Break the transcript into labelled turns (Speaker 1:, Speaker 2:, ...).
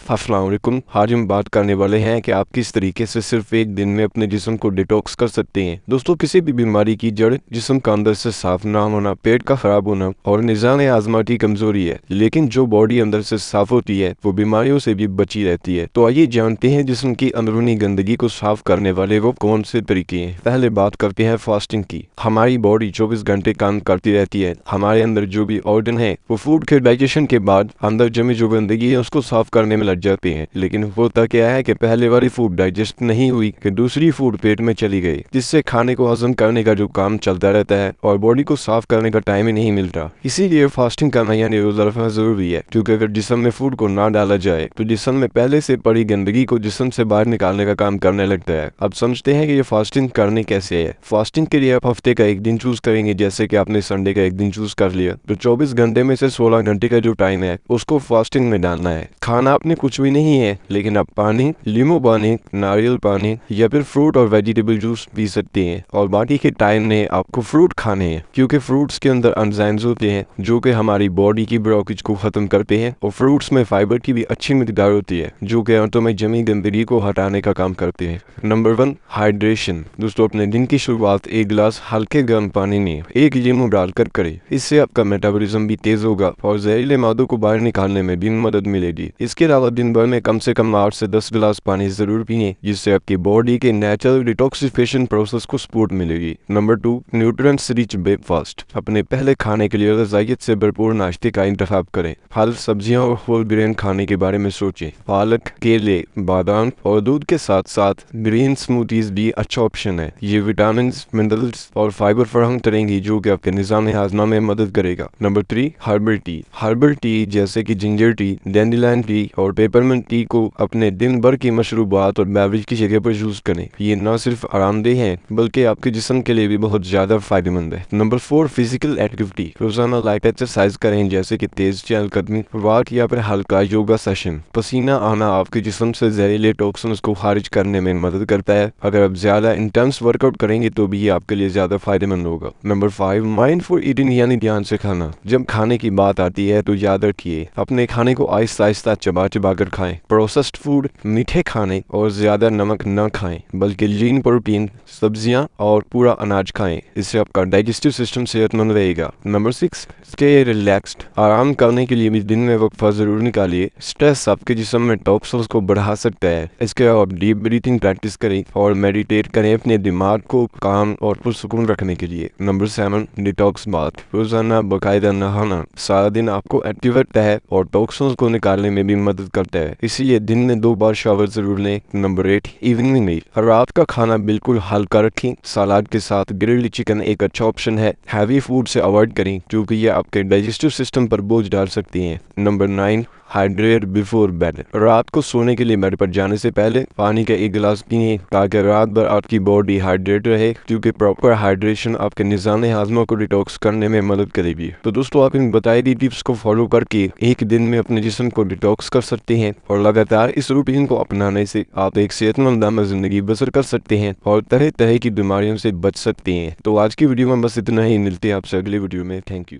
Speaker 1: अस्सलाम वालेकुम। आज हम बात करने वाले हैं कि आप किस तरीके से सिर्फ एक दिन में अपने जिस्म को डिटॉक्स कर सकते हैं। दोस्तों, किसी भी बीमारी की जड़ जिस्म का अंदर से साफ ना होना, पेट का खराब होना और निज़ाम आज़माती कमजोरी है। लेकिन जो बॉडी अंदर से साफ होती है वो बीमारियों से भी बची रहती है। तो आइए जानते हैं जिस्म की अंदरूनी गंदगी को साफ करने वाले वो कौन से तरीके हैं। पहले बात करते हैं फास्टिंग की। हमारी बॉडी 24 घंटे काम करती रहती है। हमारे अंदर जो भी ऑर्गन है वो फूड के डाइजेशन के बाद अंदर जमी जो गंदगी है उसको साफ करने में लग जाते हैं। लेकिन होता क्या है कि पहले वाली फूड डाइजेस्ट नहीं हुई कि दूसरी फूड पेट में चली गई, जिससे खाने को हजम करने का जो काम चलता रहता है और बॉडी को साफ करने का टाइम ही नहीं मिलता। इसीलिए फास्टिंग करना यानी रोजा रखना जरूरी है, क्योंकि अगर जिस्म में फूड को ना डाला जाए तो जिस्म में पहले से पड़ी गंदगी को जिस्म से बाहर निकालने का काम करने लगता है। अब समझते हैं कि ये फास्टिंग करनी कैसे है। फास्टिंग के लिए आप हफ्ते का एक दिन चूज करेंगे। जैसे कि आपने संडे का एक दिन चूज कर लिया तो 24 घंटे में से 16 घंटे का जो टाइम है उसको फास्टिंग में डालना है। खाना आपने कुछ भी नहीं है, लेकिन आप पानी, लींबू पानी, नारियल पानी या फिर फ्रूट और वेजिटेबल जूस पी सकते हैं। और बाकी के टाइम में आपको फ्रूट खाने हैं, क्योंकि फ्रूट्स के अंदर एंजाइम्स होते हैं जो कि हमारी बॉडी की ब्लॉकेज को खत्म करते हैं। और फ्रूट्स में फाइबर की भी अच्छी मिकदार होती है जो कि आंतों में जमी गंदगी को हटाने का काम करते हैं। Number 1, hydration. दोस्तों, अपने दिन की शुरुआत एक गिलास हल्के गर्म पानी में एक लींबू डालकर करें। इससे आपका मेटाबॉलिज्म भी तेज होगा और जहरीले मादों को बाहर निकालने में भी मदद मिलेगी। इसके अलावा दिन भर में कम से कम 8 से 10 गिलास पानी जरूर पिए, जिससे आपकी बॉडी के नेचुरल डिटॉक्सिफिकेशन प्रोसेस को सपोर्ट मिलेगी। Number 2, nutrients rich breakfast. अपने पहले खाने के लिए ग़िज़ाइयत से भरपूर नाश्ते का इंतखाब करें। फल, सब्जियां और होल ग्रेन खाने के बारे में सोचें। पालक, केले, बादाम और दूध के साथ साथ ग्रीन स्मूथीज भी अच्छा ऑप्शन है। ये विटामिन, मिनरल्स और फाइबर फराहम करेंगी जो कि आपके निज़ाम हाजमा में मदद करेगा। Number 3, herbal tea. Herbal tea जैसे कि जिंजर टी, डैंडेलियन टी और पेपरमिंट टी को अपने दिन भर की मशरूबात और बेवरेज की जगह पर यूज करें। ये न सिर्फ आरामदेह है बल्कि आपके जिस्म के लिए भी बहुत ज्यादा फायदेमंद है। Number 4, physical activity. रोजाना लाइट एक्सरसाइज करें, जैसे कि तेज चहलकदमी, वॉक या फिर हल्का योगा सेशन। पसीना आना आपके जिस्म से जहरीले टॉक्सिन्स को खारिज करने में मदद करता है। अगर आप ज्यादा इंटेंस वर्कआउट करेंगे तो भी ये आपके लिए ज्यादा फायदेमंद होगा। नंबर 5, माइंडफुल ईटिंग यानी ध्यान से खाना। जब खाने की बात आती है तो याद रखिए अपने खाने को आहिस्ता आहिस्ता चबा चबा कर खाएं। प्रोसेस्ड फूड, मीठे खाने और ज्यादा नमक न खाएं, बल्कि लीन प्रोटीन, सब्जियां और पूरा अनाज खाएं। इससे आपका डाइजेस्टिव सिस्टम सेहतमंद रहेगा। Number 6, stay relaxed. आराम करने के लिए भी दिन में वक्फा जरूर निकालिए। स्ट्रेस आपके जिस्म में टॉक्सिन्स को बढ़ा सकता है। इसके अलावा आप डीप ब्रीथिंग प्रैक्टिस करें और मेडिटेट करें अपने दिमाग को काम और पुरसुकून रखने के लिए। Number 7, detox bath. रोजाना बाकायदा नहाना सारा दिन आपको एक्टिव रखता है और टॉक्सिन्स को निकालने में भी मदद करता है, इसीलिए दिन में 2 बार शावर जरूर लें। नंबर 8, इवनिंग मील। रात का खाना बिल्कुल हल्का रखें। सलाद के साथ ग्रिल्ड चिकन एक अच्छा ऑप्शन है। हैवी फूड से अवॉइड करें क्योंकि ये आपके डाइजेस्टिव सिस्टम पर बोझ डाल सकती हैं। Number 9, hydrate before bed. रात को सोने के लिए बेड पर जाने से पहले पानी का 1 गिलास पिए ताकि रात भर आपकी बॉडी हाइड्रेट रहे, क्योंकि प्रॉपर हाइड्रेशन आपके निज़ाम हाजमा को डिटॉक्स करने में मदद करेगी। तो दोस्तों, आप इन बताई गई टिप्स को फॉलो करके एक दिन में अपने जिस्म को डिटॉक्स कर सकते हैं और लगातार इस रूटीन को अपनाने से आप एक सेहतमंद जिंदगी बसर कर सकते हैं और तरह तरह की बीमारियों से बच सकते हैं। तो आज की वीडियो में बस इतना ही। मिलते हैं आपसे अगली वीडियो में। Thank you.